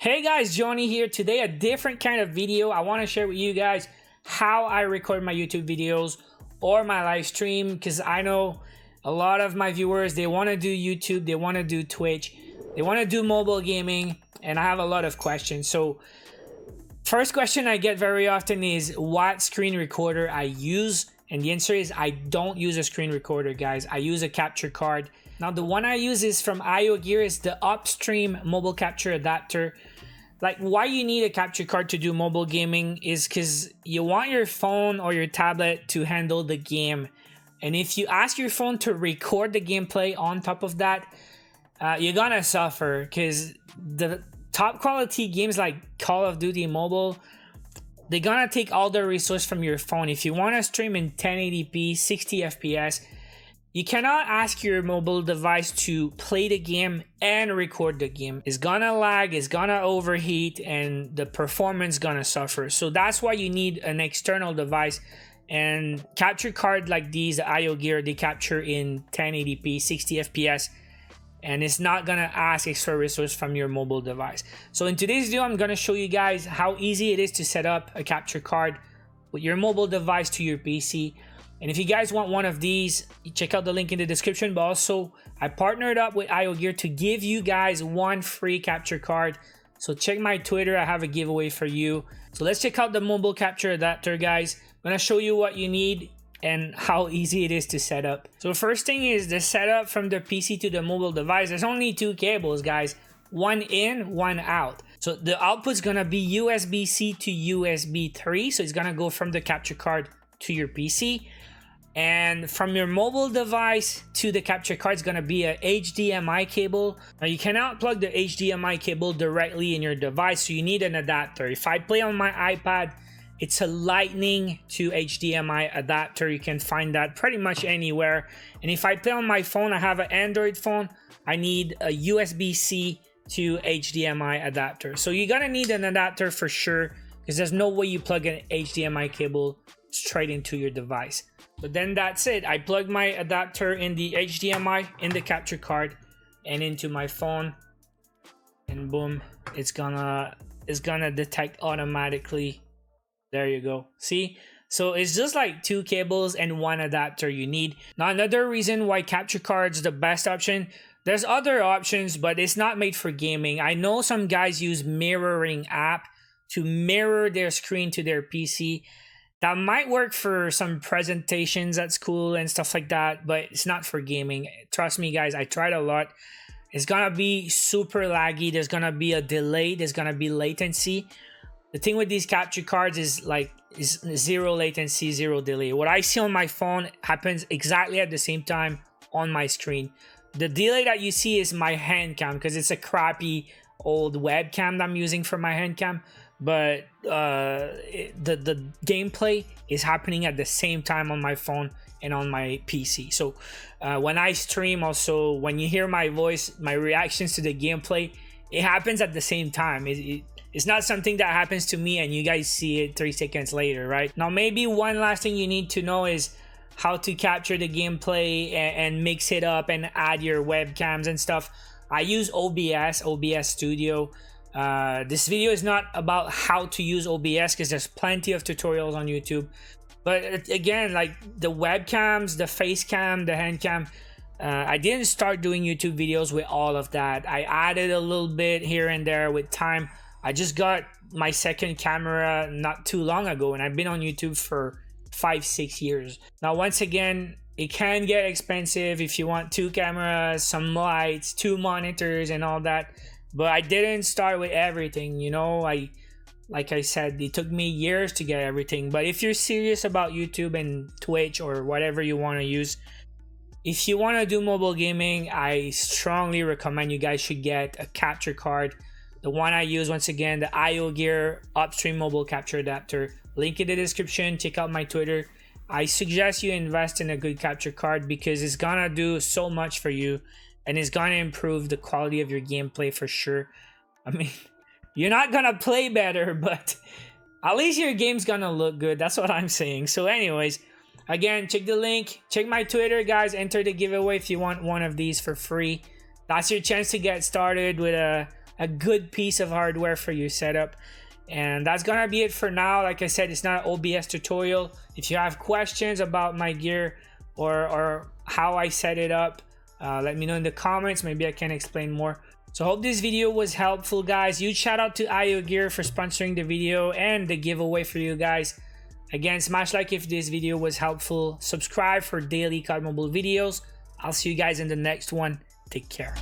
Hey guys, Johnny here. Today a different kind of video. I want to share with you guys how I record my YouTube videos or my live stream, because I know a lot of my viewers, they want to do YouTube, they want to do Twitch, they want to do mobile gaming, and I have a lot of questions. So first question I get very often is what screen recorder I use, and the answer is I don't use a screen recorder, guys. I use a capture card. Now the one I use is from Gear. It's the upstream mobile capture adapter. Like, why you need a capture card to do mobile gaming is because you want your phone or your tablet to handle the game, and if you ask your phone to record the gameplay on top of that, you're gonna suffer, because the top quality games like Call of Duty Mobile, they're gonna take all the resource from your phone. If you want to stream in 1080p 60 fps, you cannot ask your mobile device to play the game and record the game. It's gonna lag, it's gonna overheat, and the performance gonna suffer. So that's why you need an external device. And capture card like these, the Gear, they capture in 1080p 60 fps, and it's not gonna ask extra resource from your mobile device. So in today's video, I'm gonna show you guys how easy it is to set up a capture card with your mobile device to your PC. And if you guys want one of these, check out the link in the description. But also, I partnered up with Gear to give you guys one free capture card. So check my Twitter, I have a giveaway for you. So let's check out the mobile capture adapter, guys. I'm gonna show you what you need and how easy it is to set up. So first thing is the setup from the PC to the mobile device. There's only two cables, guys. One in, one out. So the output's gonna be USB-C to USB 3. So it's gonna go from the capture card to your PC. And from your mobile device to the capture card is going to be a HDMI cable. Now you cannot plug the HDMI cable directly in your device, so you need an adapter. If I play on my iPad, it's a Lightning to HDMI adapter. You can find that pretty much anywhere. And if I play on my phone, I have an Android phone, I need a USB-C to HDMI adapter. So you're gonna need an adapter for sure, because there's no way you plug an HDMI cable straight into your device. But then that's it. I plug my adapter in the HDMI, in the capture card, and into my phone, and boom, it's gonna detect automatically. There you go. See? So it's just like two cables and one adapter you need. Now another reason why capture card's the best option, there's other options, but it's not made for gaming. I know some guys use mirroring app to mirror their screen to their PC. That might work for some presentations, that's cool and stuff like that, but it's not for gaming. Trust me, guys, I tried a lot. It's gonna be super laggy. There's gonna be a delay. There's gonna be latency. The thing with these capture cards is zero latency, zero delay. What I see on my phone happens exactly at the same time on my screen. The delay that you see is my hand cam, because it's a crappy old webcam that I'm using for my hand cam. But the gameplay is happening at the same time on my phone and on my PC. So when I stream, also when you hear my voice, my reactions to the gameplay, it happens at the same time. It's not something that happens to me and you guys see it 3 seconds later, right? Now maybe one last thing you need to know is how to capture the gameplay and mix it up and add your webcams and stuff. I use OBS Studio. This video is not about how to use OBS, because there's plenty of tutorials on YouTube. But again, like the webcams, the face cam, the hand cam, I didn't start doing YouTube videos with all of that. I added a little bit here and there with time. I just got my second camera not too long ago, and I've been on YouTube for 5-6 years. Now, once again, it can get expensive if you want 2 cameras, some lights, 2 monitors, and all that. But I didn't start with everything, you know. Like I said, it took me years to get everything. But if you're serious about YouTube and Twitch or whatever you want to use, if you want to do mobile gaming, I strongly recommend you guys should get a capture card. The one I use, once again, the Gear upstream mobile capture adapter. Link in the description. Check out my Twitter. I suggest you invest in a good capture card, because it's gonna do so much for you. And it's gonna improve the quality of your gameplay for sure. I mean, you're not gonna play better, but at least your game's gonna look good. That's what I'm saying. So anyways, again, check the link. Check my Twitter, guys. Enter the giveaway if you want one of these for free. That's your chance to get started with a a good piece of hardware for your setup. And that's gonna be it for now. Like I said, it's not an OBS tutorial. If you have questions about my gear or how I set it up, let me know in the comments. Maybe I can explain more. So I hope this video was helpful, guys. Huge shout out to IO Gear for sponsoring the video and the giveaway for you guys. Again, smash like if this video was helpful. Subscribe for daily COD Mobile videos. I'll see you guys in the next one. Take care.